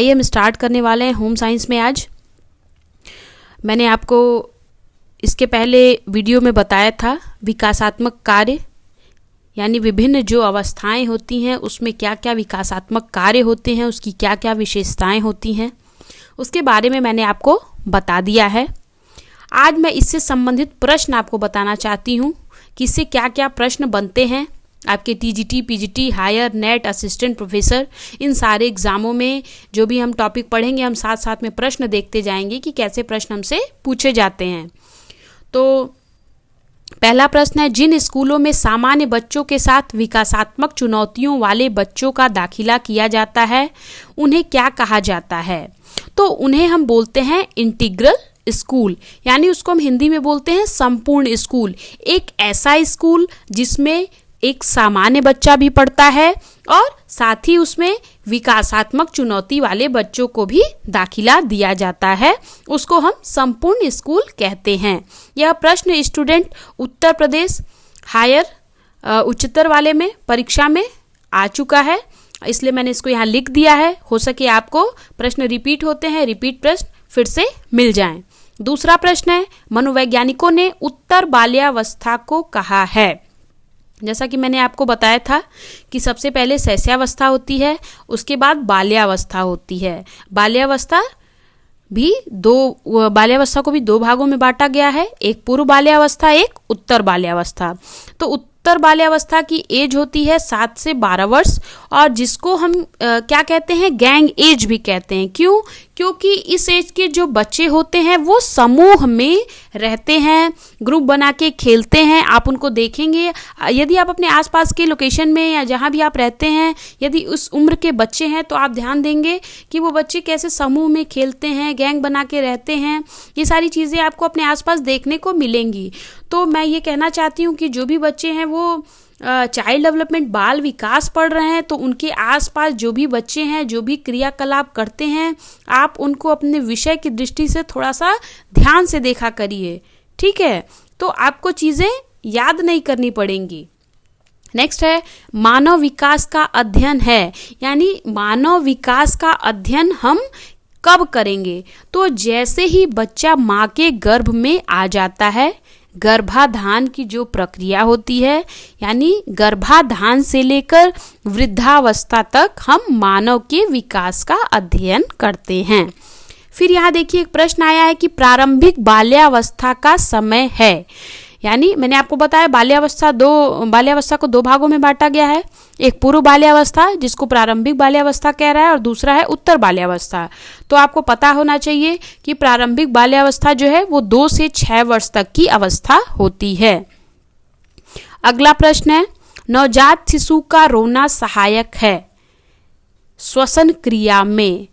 आइए हम स्टार्ट करने वाले हैं होम साइंस में। आज मैंने आपको इसके पहले वीडियो में बताया था विकासात्मक कार्य, यानी विभिन्न जो अवस्थाएं होती हैं उसमें क्या क्या विकासात्मक कार्य होते हैं, उसकी क्या क्या विशेषताएं होती हैं, उसके बारे में मैंने आपको बता दिया है। आज मैं इससे संबंधित प्रश्न आपको बताना चाहती हूँ कि इससे क्या क्या प्रश्न बनते हैं आपके टीजीटी, पीजीटी, हायर, नेट, असिस्टेंट प्रोफेसर, इन सारे एग्ज़ामों में जो भी हम टॉपिक पढ़ेंगे हम साथ साथ में प्रश्न देखते जाएंगे कि कैसे प्रश्न हमसे पूछे जाते हैं। तो पहला प्रश्न है, जिन स्कूलों में सामान्य बच्चों के साथ विकासात्मक चुनौतियों वाले बच्चों का दाखिला किया जाता है उन्हें क्या कहा जाता है? तो उन्हें हम बोलते हैं इंटीग्रल स्कूल, यानी उसको हम हिंदी में बोलते हैं संपूर्ण स्कूल। एक ऐसा स्कूल जिसमें एक सामान्य बच्चा भी पढ़ता है और साथ ही उसमें विकासात्मक चुनौती वाले बच्चों को भी दाखिला दिया जाता है, उसको हम संपूर्ण स्कूल कहते हैं। यह प्रश्न स्टूडेंट उत्तर प्रदेश हायर उच्चतर वाले में परीक्षा में आ चुका है, इसलिए मैंने इसको यहाँ लिख दिया है। हो सके आपको प्रश्न रिपीट होते हैं, रिपीट प्रश्न फिर से मिल जाएं। दूसरा प्रश्न है, मनोवैज्ञानिकों ने उत्तर बाल्यावस्था को कहा है। जैसा कि मैंने आपको बताया था कि सबसे पहले शैशवावस्था होती है, उसके बाद बाल्यावस्था होती है। बाल्यावस्था को भी दो भागों में बांटा गया है, एक पूर्व बाल्यावस्था, एक उत्तर बाल्यावस्था। तो उत्तर बाल्यावस्था की एज होती है 7 से 12 वर्ष और जिसको हम क्या कहते हैं, गैंग एज भी कहते हैं। क्यों? क्योंकि इस एज के जो बच्चे होते हैं वो समूह में रहते हैं, ग्रुप बना के खेलते हैं। आप उनको देखेंगे, यदि आप अपने आसपास के लोकेशन में या जहाँ भी आप रहते हैं, यदि उस उम्र के बच्चे हैं तो आप ध्यान देंगे कि वो बच्चे कैसे समूह में खेलते हैं, गैंग बना के रहते हैं। ये सारी चीज़ें आपको अपने आसपास देखने को मिलेंगी। तो मैं ये कहना चाहती हूँ कि जो भी बच्चे हैं वो चाइल्ड डेवलपमेंट बाल विकास पढ़ रहे हैं तो उनके आसपास जो भी बच्चे हैं, जो भी क्रियाकलाप करते हैं, आप उनको अपने विषय की दृष्टि से थोड़ा सा ध्यान से देखा करिए, ठीक है? तो आपको चीज़ें याद नहीं करनी पड़ेंगी। नेक्स्ट है, मानव विकास का अध्ययन है, यानी मानव विकास का अध्ययन हम कब करेंगे? तो जैसे ही बच्चा माँ के गर्भ में आ जाता है, गर्भाधान की जो प्रक्रिया होती है, यानी गर्भाधान से लेकर वृद्धावस्था तक हम मानव के विकास का अध्ययन करते हैं। फिर यहाँ देखिए एक प्रश्न आया है कि प्रारंभिक बाल्यावस्था का समय है, यानी मैंने आपको बताया बाल्यावस्था को दो भागों में बांटा गया है, एक पूर्व बाल्यावस्था जिसको प्रारंभिक बाल्यावस्था कह रहा है और दूसरा है उत्तर बाल्यावस्था। तो आपको पता होना चाहिए कि प्रारंभिक बाल्यावस्था जो है वो 2 से 6 वर्ष तक की अवस्था होती है। अगला प्रश्न है, नवजात शिशु का रोना सहायक है श्वसन क्रिया में,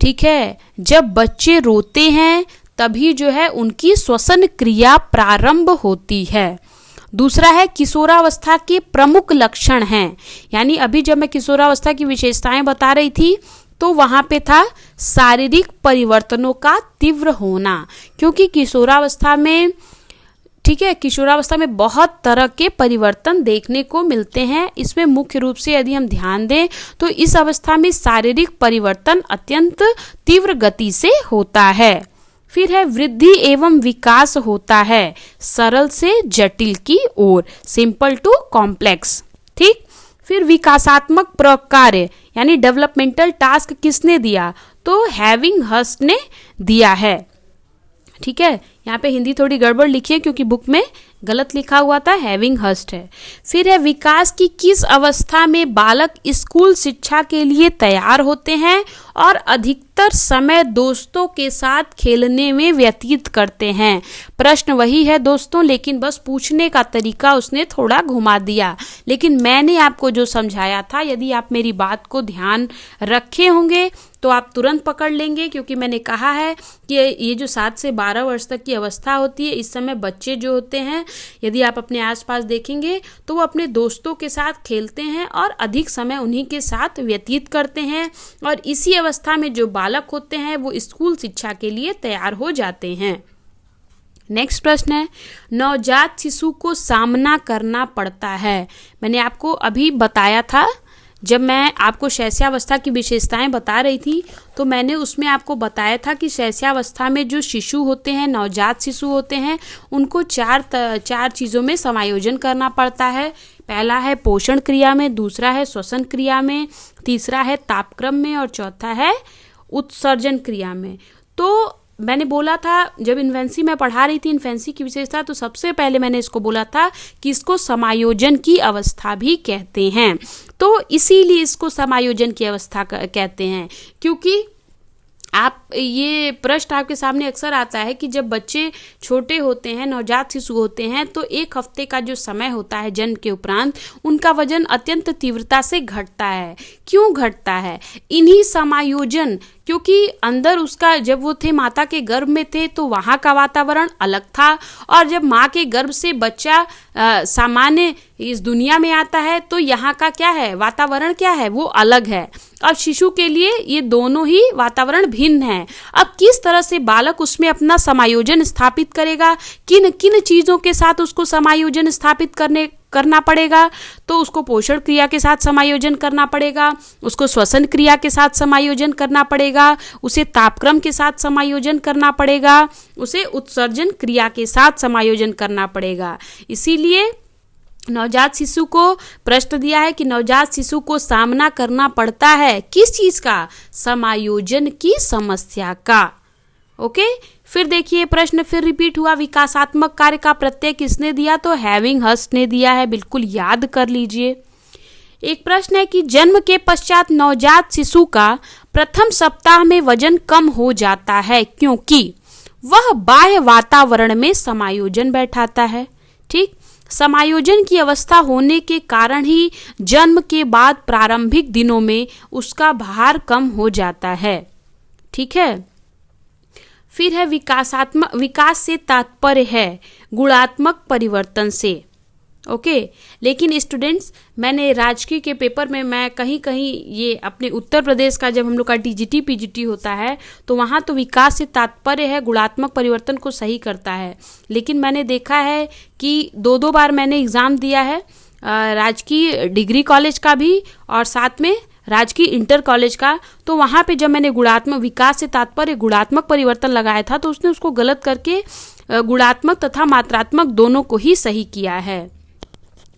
ठीक है? जब बच्चे रोते हैं तभी जो है उनकी श्वसन क्रिया प्रारंभ होती है। दूसरा है, किशोरावस्था के प्रमुख लक्षण हैं, यानी अभी जब मैं किशोरावस्था की विशेषताएं बता रही थी तो वहाँ पे था शारीरिक परिवर्तनों का तीव्र होना, क्योंकि किशोरावस्था में, ठीक है, किशोरावस्था में बहुत तरह के परिवर्तन देखने को मिलते हैं। इसमें मुख्य रूप से यदि हम ध्यान दें तो इस अवस्था में शारीरिक परिवर्तन अत्यंत तीव्र गति से होता है। फिर है, वृद्धि एवं विकास होता है सरल से जटिल की ओर, सिंपल टू कॉम्प्लेक्स, ठीक। फिर विकासात्मक प्रकार्य यानी डेवलपमेंटल टास्क किसने दिया? तो हैविंग हर्स्ट ने दिया है, ठीक है। यहाँ पे हिंदी थोड़ी गड़बड़ लिखी है क्योंकि बुक में गलत लिखा हुआ था, हैविंग हर्स्ट है। फिर है, विकास की किस अवस्था में बालक स्कूल शिक्षा के लिए तैयार होते हैं और अधिकतर समय दोस्तों के साथ खेलने में व्यतीत करते हैं? प्रश्न वही है दोस्तों, लेकिन बस पूछने का तरीका उसने थोड़ा घुमा दिया। लेकिन मैंने आपको जो समझाया था, यदि आप मेरी बात को ध्यान रखे होंगे तो आप तुरंत पकड़ लेंगे, क्योंकि मैंने कहा है कि ये जो 7 से 12 वर्ष तक की अवस्था होती है, इस समय बच्चे जो होते हैं, यदि आप अपने आसपास देखेंगे तो वो अपने दोस्तों के साथ खेलते हैं और अधिक समय उन्हीं के साथ व्यतीत करते हैं, और इसी अवस्था में जो बालक होते हैं वो स्कूल शिक्षा के लिए तैयार हो जाते हैं। नेक्स्ट प्रश्न है, नवजात शिशु को सामना करना पड़ता है। मैंने आपको अभी बताया था जब मैं आपको शैशवावस्था की विशेषताएं बता रही थी तो मैंने उसमें आपको बताया था कि शैशवावस्था में जो शिशु होते हैं, नवजात शिशु होते हैं, उनको चार चीज़ों में समायोजन करना पड़ता है। पहला है पोषण क्रिया में, दूसरा है श्वसन क्रिया में, तीसरा है तापक्रम में और चौथा है उत्सर्जन क्रिया में। तो मैंने बोला था जब इन्फेंसी में पढ़ा रही थी इन्फेंसी की विशेषता, तो सबसे पहले मैंने इसको बोला था कि इसको समायोजन की अवस्था भी कहते हैं। तो इसीलिए इसको समायोजन की अवस्था कहते हैं, क्योंकि ये प्रश्न आपके सामने अक्सर आता है कि जब बच्चे छोटे होते हैं, नवजात शिशु होते हैं, तो 1 हफ्ते का जो समय होता है जन्म के उपरांत, उनका वजन अत्यंत तीव्रता से घटता है। क्यों घटता है? इन्हीं समायोजन, क्योंकि अंदर उसका जब वो थे माता के गर्भ में थे तो वहाँ का वातावरण अलग था, और जब माँ के गर्भ से बच्चा सामान्य इस दुनिया में आता है तो यहाँ का क्या है, वातावरण क्या है, वो अलग है। अब शिशु के लिए ये दोनों ही वातावरण भिन्न है। अब किस तरह से बालक उसमें अपना समायोजन स्थापित करेगा, किन किन चीज़ों के साथ उसको समायोजन स्थापित करना पड़ेगा, तो उसको पोषण क्रिया के साथ समायोजन करना पड़ेगा, उसको श्वसन क्रिया के साथ समायोजन करना पड़ेगा, उसे तापक्रम के साथ समायोजन करना पड़ेगा, उसे उत्सर्जन क्रिया के साथ समायोजन करना पड़ेगा। इसीलिए नवजात शिशु को प्रश्न दिया है कि नवजात शिशु को सामना करना पड़ता है किस चीज़ का? समायोजन की समस्या का। ओके, फिर देखिए प्रश्न फिर रिपीट हुआ, विकासात्मक कार्य का प्रत्यय किसने दिया? तो हैविंग हर्स्ट ने दिया है, बिल्कुल याद कर लीजिए। एक प्रश्न है कि जन्म के पश्चात नवजात शिशु का प्रथम सप्ताह में वजन कम हो जाता है क्योंकि वह बाह्य वातावरण में समायोजन बैठाता है। ठीक, समायोजन की अवस्था होने के कारण ही जन्म के बाद प्रारंभिक दिनों में उसका भार कम हो जाता है। ठीक है, फिर है विकास से तात्पर्य है गुणात्मक परिवर्तन से। ओके, लेकिन स्टूडेंट्स, मैंने राजकीय के पेपर में मैं कहीं कहीं ये अपने उत्तर प्रदेश का जब हम लोग का टीजीटी पीजीटी होता है तो वहाँ तो विकास से तात्पर्य है गुणात्मक परिवर्तन को सही करता है, लेकिन मैंने देखा है कि 2 बार मैंने एग्ज़ाम दिया है, राजकीय डिग्री कॉलेज का भी और साथ में राजकीय इंटर कॉलेज का, तो वहाँ पे जब मैंने गुणात्मक विकास से तात्पर्य गुणात्मक परिवर्तन लगाया था तो उसने उसको गलत करके गुणात्मक तथा मात्रात्मक दोनों को ही सही किया है।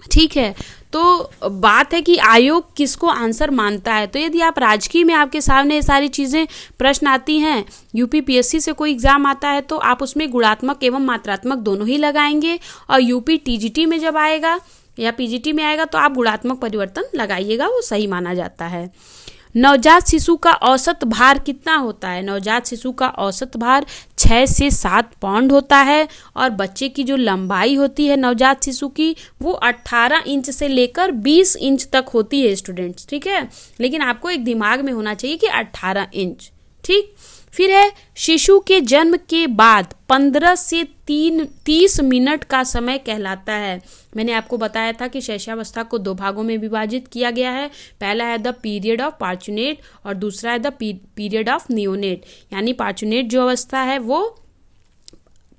ठीक है, तो बात है कि आयोग किसको आंसर मानता है। तो यदि आप राजकीय में आपके सामने ये सारी चीज़ें प्रश्न आती हैं, यूपीपीएससी से कोई एग्ज़ाम आता है तो आप उसमें गुणात्मक एवं मात्रात्मक दोनों ही लगाएंगे, और यूपी टीजीटी में जब आएगा या पीजीटी में आएगा तो आप गुणात्मक परिवर्तन लगाइएगा, वो सही माना जाता है। नवजात शिशु का औसत भार कितना होता है? नवजात शिशु का औसत भार 6 से 7 पाउंड होता है, और बच्चे की जो लंबाई होती है नवजात शिशु की वो 18 इंच से लेकर 20 इंच तक होती है स्टूडेंट्स। ठीक है, लेकिन आपको एक दिमाग में होना चाहिए कि 18 इंच। ठीक, फिर है शिशु के जन्म के बाद 15 से 30 मिनट का समय कहलाता है। मैंने आपको बताया था कि शैशवावस्था को 2 भागों में विभाजित किया गया है। पहला है द पीरियड ऑफ पार्चुनेट और दूसरा है द पीरियड ऑफ नियोनेट। यानी पार्चुनेट जो अवस्था है वो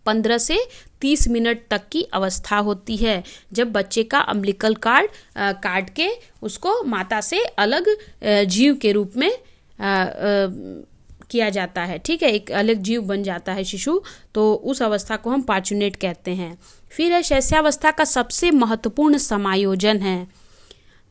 15 से 30 मिनट तक की अवस्था होती है, जब बच्चे का अम्बिलिकल कार्ड काट के उसको माता से अलग जीव के रूप में किया जाता है। ठीक है, एक अलग जीव बन जाता है शिशु, तो उस अवस्था को हम पार्चुनेट कहते हैं। फिर है शैशवावस्था का सबसे महत्वपूर्ण समायोजन है।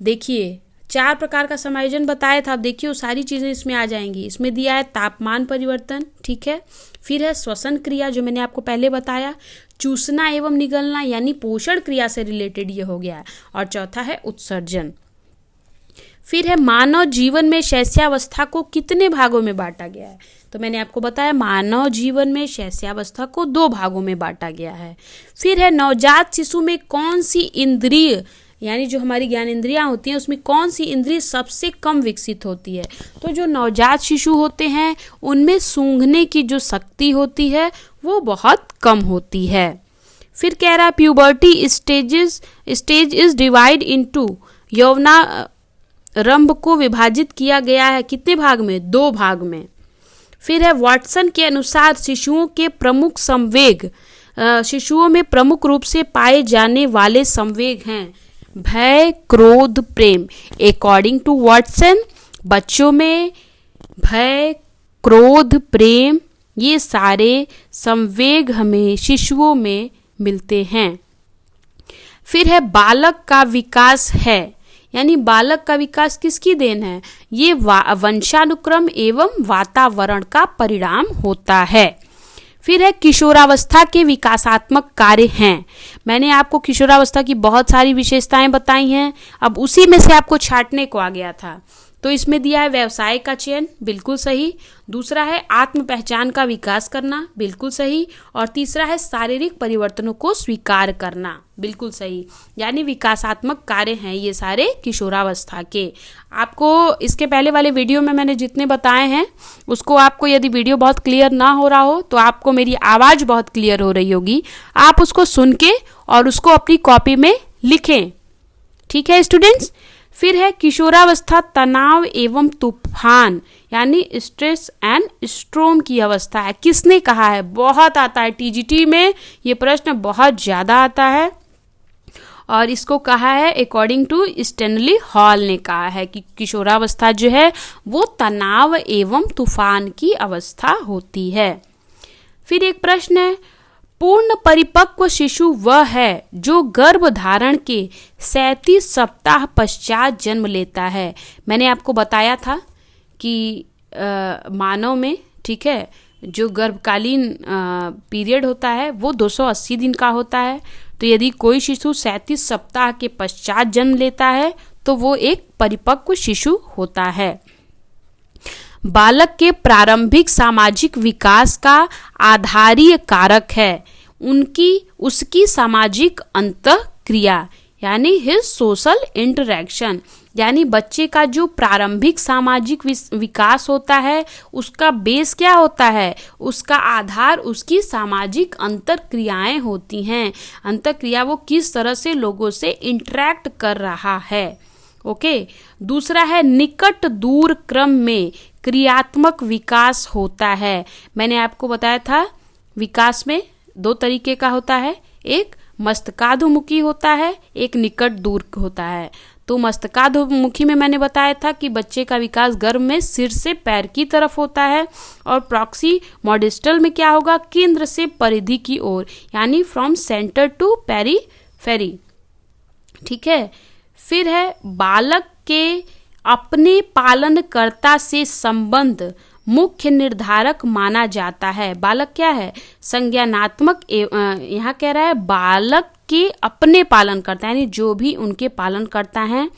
देखिए 4 प्रकार का समायोजन बताया था, अब देखिए वो सारी चीज़ें इसमें आ जाएंगी। इसमें दिया है तापमान परिवर्तन। ठीक है, फिर है श्वसन क्रिया जो मैंने आपको पहले बताया, चूसना एवं निगलना यानी पोषण क्रिया से रिलेटेड ये हो गया है, और चौथा है उत्सर्जन। फिर है मानव जीवन में शैशवावस्था को कितने भागों में बांटा गया है? तो मैंने आपको बताया मानव जीवन में शैशवावस्था को 2 भागों में बांटा गया है। फिर है नवजात शिशु में कौन सी इंद्रिय यानी जो हमारी ज्ञान इंद्रियां होती हैं उसमें कौन सी इंद्रिय सबसे कम विकसित होती है? तो जो नवजात शिशु होते हैं उनमें सूंघने की जो शक्ति होती है वो बहुत कम होती है। फिर कह रहा है puberty stage is divide into, यौवना रंभ को विभाजित किया गया है कितने भाग में? 2 भाग में। फिर है वाटसन के अनुसार शिशुओं के प्रमुख संवेग, शिशुओं में प्रमुख रूप से पाए जाने वाले संवेग हैं। भय, क्रोध, प्रेम। अकॉर्डिंग टू वॉटसन, बच्चों में भय, क्रोध, प्रेम ये सारे संवेग हमें शिशुओं में मिलते हैं। फिर है बालक का विकास है, यानी बालक का विकास किसकी देन है? ये वंशानुक्रम एवं वातावरण का परिणाम होता है। फिर है किशोरावस्था के विकासात्मक कार्य हैं। मैंने आपको किशोरावस्था की बहुत सारी विशेषताएं बताई हैं, अब उसी में से आपको छांटने को आ गया था। तो इसमें दिया है व्यवसाय का चयन, बिल्कुल सही। दूसरा है आत्म पहचान का विकास करना, बिल्कुल सही। और तीसरा है शारीरिक परिवर्तनों को स्वीकार करना, बिल्कुल सही। यानी विकासात्मक कार्य हैं ये सारे किशोरावस्था के। आपको इसके पहले वाले वीडियो में मैंने जितने बताए हैं उसको, आपको यदि वीडियो बहुत क्लियर ना हो रहा हो तो आपको मेरी आवाज़ बहुत क्लियर हो रही होगी, आप उसको सुन के और उसको अपनी कॉपी में लिखें, ठीक है स्टूडेंट्स। फिर है किशोरावस्था तनाव एवं तूफान, यानी स्ट्रेस एंड स्ट्रोम की अवस्था है। किसने कहा है? बहुत आता है टीजीटी में, ये प्रश्न बहुत ज़्यादा आता है। और इसको कहा है अकॉर्डिंग टू स्टैनली हॉल ने कहा है कि किशोरावस्था जो है वो तनाव एवं तूफान की अवस्था होती है। फिर एक प्रश्न है, पूर्ण परिपक्व शिशु वह है जो गर्भ धारण के 37 सप्ताह पश्चात जन्म लेता है। मैंने आपको बताया था कि मानव में, ठीक है, जो गर्भकालीन पीरियड होता है वो 280 दिन का होता है। तो यदि कोई शिशु 37 सप्ताह के पश्चात जन्म लेता है तो वो एक परिपक्व शिशु होता है। बालक के प्रारंभिक सामाजिक विकास का आधारीय कारक है उसकी सामाजिक अंतःक्रिया, यानी हिज सोशल इंटरेक्शन। यानी बच्चे का जो प्रारंभिक सामाजिक विकास होता है उसका बेस क्या होता है? उसका आधार उसकी सामाजिक अंतःक्रियाएं होती हैं। अंतःक्रिया वो किस तरह से लोगों से इंटरेक्ट कर रहा है। ओके। दूसरा है निकट दूर क्रम में क्रियात्मक विकास होता है। मैंने आपको बताया था विकास में 2 तरीके का होता है, एक मस्तकाधुमुखी होता है, एक निकट दूर होता है। तो मस्तकाधुमुखी में मैंने बताया था कि बच्चे का विकास गर्भ में सिर से पैर की तरफ होता है, और प्रॉक्सी मॉडिस्टल में क्या होगा? केंद्र से परिधि की ओर, यानी फ्रॉम सेंटर टू पेरीफेरी, ठीक है। फिर है बालक के अपने पालनकर्ता से संबंध मुख्य निर्धारक माना जाता है। बालक क्या है? संज्ञानात्मक, यहाँ कह रहा है बालक के अपने पालनकर्ता, यानी जो भी उनके पालन करता है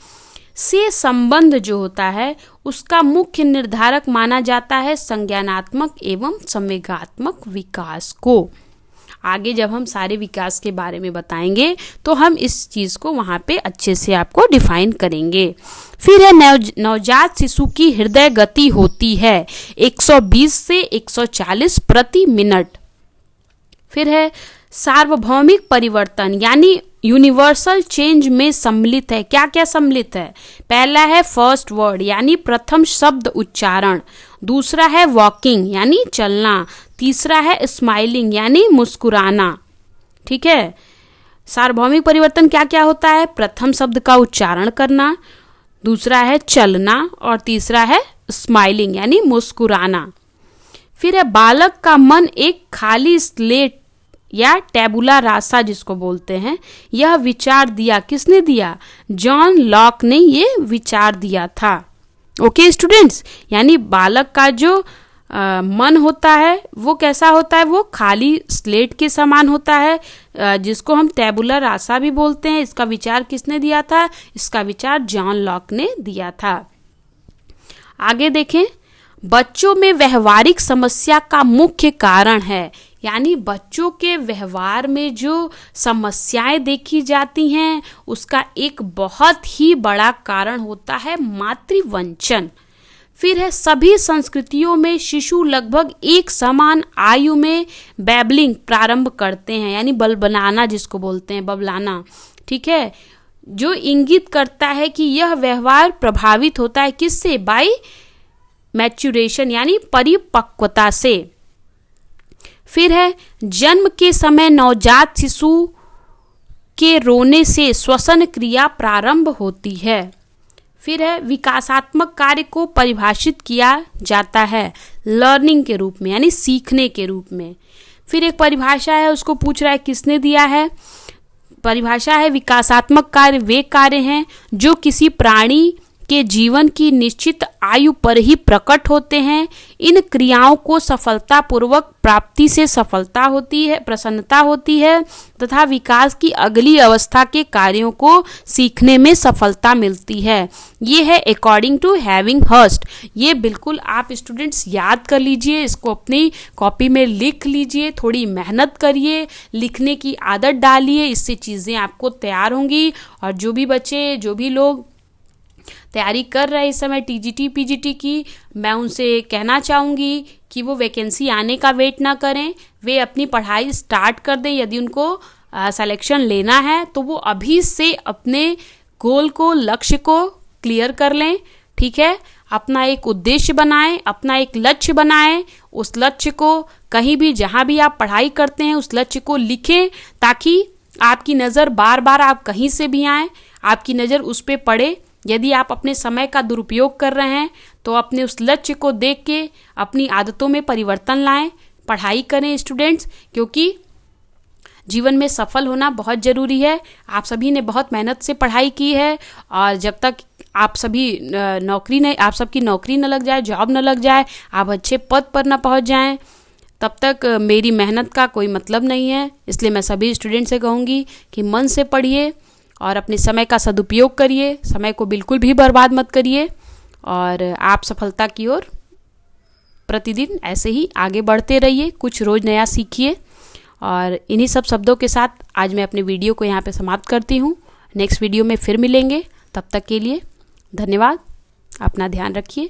से संबंध जो होता है उसका मुख्य निर्धारक माना जाता है संज्ञानात्मक एवं संवेगात्मक विकास को। आगे जब हम सारे विकास के बारे में बताएंगे तो हम इस चीज़ को वहाँ पे अच्छे से आपको डिफाइन करेंगे। फिर है नवजात शिशु की हृदय गति होती है 120 से 140 प्रति मिनट। फिर है सार्वभौमिक परिवर्तन, यानी यूनिवर्सल चेंज में सम्मिलित है। क्या क्या सम्मिलित है? पहला है फर्स्ट वर्ड, यानी प्रथम शब्द उच्चारण। दूसरा है वॉकिंग, यानी चलना। तीसरा है स्माइलिंग, यानी मुस्कुराना, ठीक है। सार्वभौमिक परिवर्तन क्या क्या होता है? प्रथम शब्द का उच्चारण करना, दूसरा है चलना, और तीसरा है स्माइलिंग, यानी मुस्कुराना। फिर है बालक का मन एक खाली स्लेट या टैबुला रासा जिसको बोलते हैं, यह विचार दिया। किसने दिया? जॉन लॉक ने ये विचार दिया था। ओके स्टूडेंट्स, यानी बालक का जो मन होता है वो कैसा होता है? वो खाली स्लेट के समान होता है, जिसको हम टैबुला रासा भी बोलते हैं। इसका विचार किसने दिया था? इसका विचार जॉन लॉक ने दिया था। आगे देखें, बच्चों में व्यवहारिक समस्या का मुख्य कारण है, यानी बच्चों के व्यवहार में जो समस्याएं देखी जाती हैं उसका एक बहुत ही बड़ा कारण होता है मातृवंचन। फिर है सभी संस्कृतियों में शिशु लगभग एक समान आयु में बैबलिंग प्रारंभ करते हैं, यानी बलबलाना जिसको बोलते हैं, बबलाना, ठीक है, जो इंगित करता है कि यह व्यवहार प्रभावित होता है किससे? बाय मैच्यूरेशन, यानी परिपक्वता से। फिर है जन्म के समय नवजात शिशु के रोने से श्वसन क्रिया प्रारंभ होती है। फिर है विकासात्मक कार्य को परिभाषित किया जाता है लर्निंग के रूप में, यानी सीखने के रूप में। फिर एक परिभाषा है, उसको पूछ रहा है किसने दिया है। परिभाषा है विकासात्मक कार्य वे कार्य हैं जो किसी प्राणी के जीवन की निश्चित आयु पर ही प्रकट होते हैं। इन क्रियाओं को सफलतापूर्वक प्राप्ति से सफलता होती है, प्रसन्नता होती है तथा विकास की अगली अवस्था के कार्यों को सीखने में सफलता मिलती है। ये है अकॉर्डिंग टू हैविंग हर्स्ट। ये बिल्कुल आप स्टूडेंट्स याद कर लीजिए, इसको अपनी कॉपी में लिख लीजिए, थोड़ी मेहनत करिए, लिखने की आदत डालिए, इससे चीज़ें आपको तैयार होंगी। और जो भी बच्चे, जो भी लोग तैयारी कर रहे हैं इस समय टीजीटी पीजीटी की, मैं उनसे कहना चाहूँगी कि वो वैकेंसी आने का वेट ना करें, वे अपनी पढ़ाई स्टार्ट कर दें। यदि उनको सिलेक्शन लेना है तो वो अभी से अपने गोल को, लक्ष्य को क्लियर कर लें। ठीक है, अपना एक उद्देश्य बनाएं, अपना एक लक्ष्य बनाएं। उस लक्ष्य को कहीं भी, जहाँ भी आप पढ़ाई करते हैं, उस लक्ष्य को लिखें ताकि आपकी नज़र बार बार, आप कहीं से भी आएँ, आपकी नज़र उस पर पड़े। यदि आप अपने समय का दुरुपयोग कर रहे हैं तो अपने उस लक्ष्य को देख के अपनी आदतों में परिवर्तन लाएं, पढ़ाई करें स्टूडेंट्स, क्योंकि जीवन में सफल होना बहुत ज़रूरी है। आप सभी ने बहुत मेहनत से पढ़ाई की है और जब तक आप सबकी नौकरी न लग जाए, जॉब न लग जाए, आप अच्छे पद पर न पहुंच जाएं, तब तक मेरी मेहनत का कोई मतलब नहीं है। इसलिए मैं सभी स्टूडेंट से कहूँगी कि मन से पढ़िए और अपने समय का सदुपयोग करिए, समय को बिल्कुल भी बर्बाद मत करिए और आप सफलता की ओर प्रतिदिन ऐसे ही आगे बढ़ते रहिए, कुछ रोज़ नया सीखिए। और इन्हीं सब शब्दों के साथ आज मैं अपने वीडियो को यहाँ पे समाप्त करती हूँ। नेक्स्ट वीडियो में फिर मिलेंगे, तब तक के लिए धन्यवाद। अपना ध्यान रखिए।